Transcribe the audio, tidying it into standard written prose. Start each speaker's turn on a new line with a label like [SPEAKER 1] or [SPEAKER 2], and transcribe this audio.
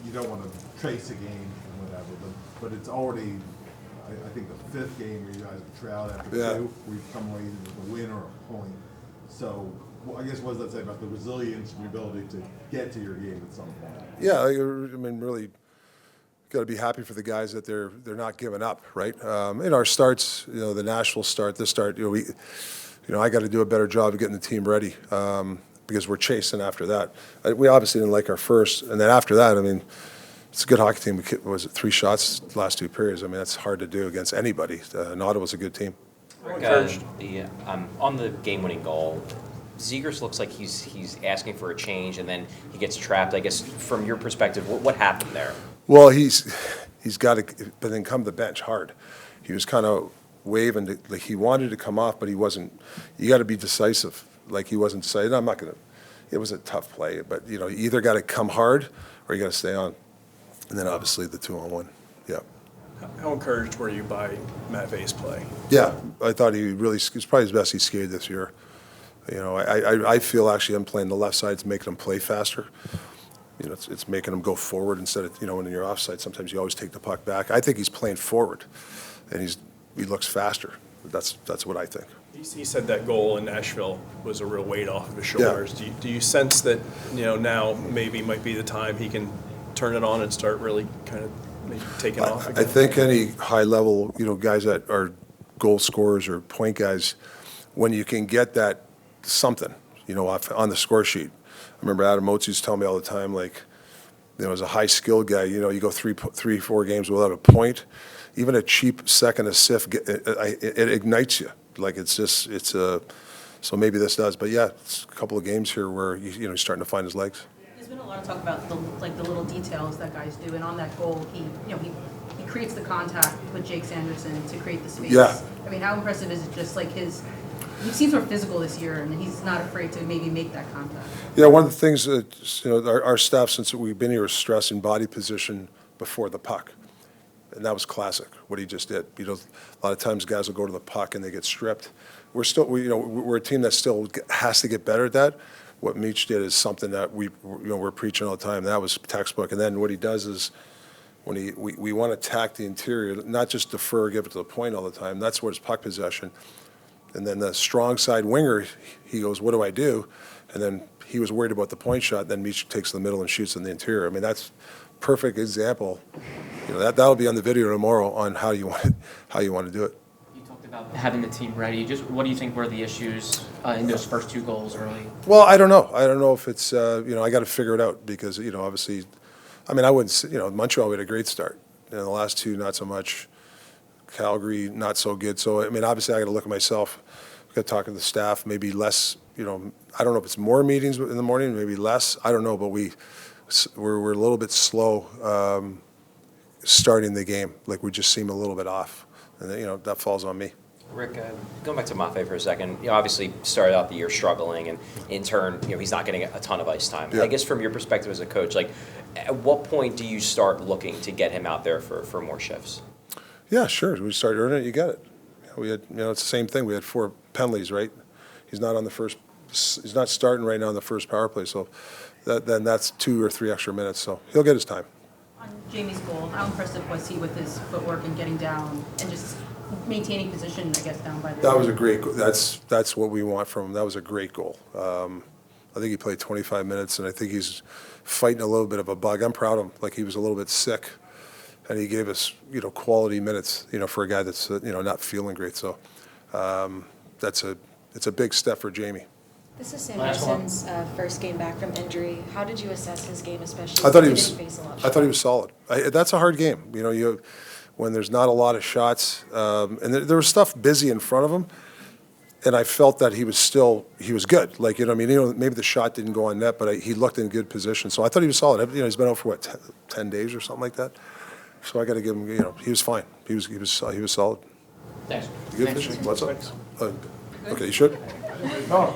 [SPEAKER 1] you don't want to trace a game and whatever, but it's already, I think, the 5th game where you guys have trailed after 2, where you've come away either with a win or a point. So, I guess what does that say about the resilience and your ability to get to your game at some point?
[SPEAKER 2] Yeah, I mean, really, got to be happy for the guys that they're not giving up, right? In our starts, the Nashville start, this start, I got to do a better job of getting the team ready because we're chasing after that. We obviously didn't like our first, and then after that, I mean, it's a good hockey team. Was it 3 shots the last 2 periods? I mean, that's hard to do against anybody. And Ottawa's a good team.
[SPEAKER 3] Rick, on the game-winning goal, Zegers looks like he's asking for a change, and then he gets trapped. I guess from your perspective, what happened there?
[SPEAKER 2] Well, he's got to, but then come to the bench hard. He was kind of waving, like he wanted to come off, but he wasn't. You got to be decisive. Like he wasn't decisive. I'm not gonna. It was a tough play, but you either got to come hard or you got to stay on. And then obviously the 2-on-1. Yeah.
[SPEAKER 4] How encouraged were you by Matt Vay's play?
[SPEAKER 2] Yeah, I thought he was probably his best he skated this year. I feel actually him playing the left side's making him play faster. It's making him go forward instead of, when you're offside, sometimes you always take the puck back. I think he's playing forward, and he looks faster. That's what I think.
[SPEAKER 4] He said that goal in Nashville was a real weight off of his shoulders.
[SPEAKER 2] Yeah.
[SPEAKER 4] Do you sense that, now maybe might be the time he can turn it on and start really kind of maybe taking off again?
[SPEAKER 2] I think any high-level, guys that are goal scorers or point guys, when you can get that something, on the score sheet. I remember Adam Oates used to tell me all the time, like, as a high-skilled guy, you go 4 games without a point, even a cheap second assist, it ignites you. Like, so maybe this does. But, yeah, it's a couple of games here where, he's starting to find his legs.
[SPEAKER 5] There's been a lot of talk about the little details that guys do, and on that goal, he creates the contact with Jake Sanderson to create the space.
[SPEAKER 2] Yeah.
[SPEAKER 5] I mean, how impressive is it? Just like he seems more physical this year, and he's not afraid to maybe make that contact.
[SPEAKER 2] Yeah, one of the things that our staff since we've been here is stressing body position before the puck, and that was classic what he just did. A lot of times guys will go to the puck and they get stripped. We're a team that still has to get better at that. What Meach did is something that we're preaching all the time. That was textbook. And then what he does is when we want to attack the interior, not just defer, give it to the point all the time. That's where it's puck possession. And then the strong side winger, he goes, what do I do? And then he was worried about the point shot. Then Meach takes the middle and shoots in the interior. I mean, that's perfect example. That'll be on the video tomorrow on how you want to do it.
[SPEAKER 6] You talked about having the team ready. Just what do you think were the issues in those first 2 goals early?
[SPEAKER 2] Well, I don't know. I don't know if it's I got to figure it out because obviously, I mean, I wouldn't. Montreal, we had a great start. The last 2 not so much. Calgary, not so good. So, I mean, obviously I got to look at myself. I've got to talk to the staff, maybe less, I don't know if it's more meetings in the morning, maybe less. I don't know, but we're a little bit slow starting the game. Like we just seem a little bit off. And, that falls on me.
[SPEAKER 3] Rick, going back to Maffei for a second, obviously started out the year struggling, and in turn, he's not getting a ton of ice time.
[SPEAKER 2] Yeah.
[SPEAKER 3] I guess from your perspective as a coach, like, at what point do you start looking to get him out there for more shifts?
[SPEAKER 2] Yeah, sure. We start earning it, you get it. We had, it's the same thing. We had 4 penalties, right? He's not starting right now on the first power play, so then that's 2 or 3 extra minutes. So he'll get his time.
[SPEAKER 5] On Jamie's goal, how impressive was he with his footwork and getting down and just maintaining position, I guess, down by the...
[SPEAKER 2] That was a great goal. That's what we want from him. That was a great goal. I think he played 25 minutes, and I think he's fighting a little bit of a bug. I'm proud of him. Like he was a little bit sick. And he gave us, quality minutes, for a guy that's, not feeling great. So it's a big step for Jamie.
[SPEAKER 7] This is Sam Erson's first game back from injury. How did you assess his game, especially?
[SPEAKER 2] I thought he was solid. That's a hard game. When there's not a lot of shots, and there was stuff busy in front of him, and I felt that he was good. Like maybe the shot didn't go on net, but he looked in good position. So I thought he was solid. He's been out for 10 days or something like that. So I got to give him, he was fine. He was solid.
[SPEAKER 6] Thanks.
[SPEAKER 2] You good? What's up? Okay, you should.
[SPEAKER 1] No.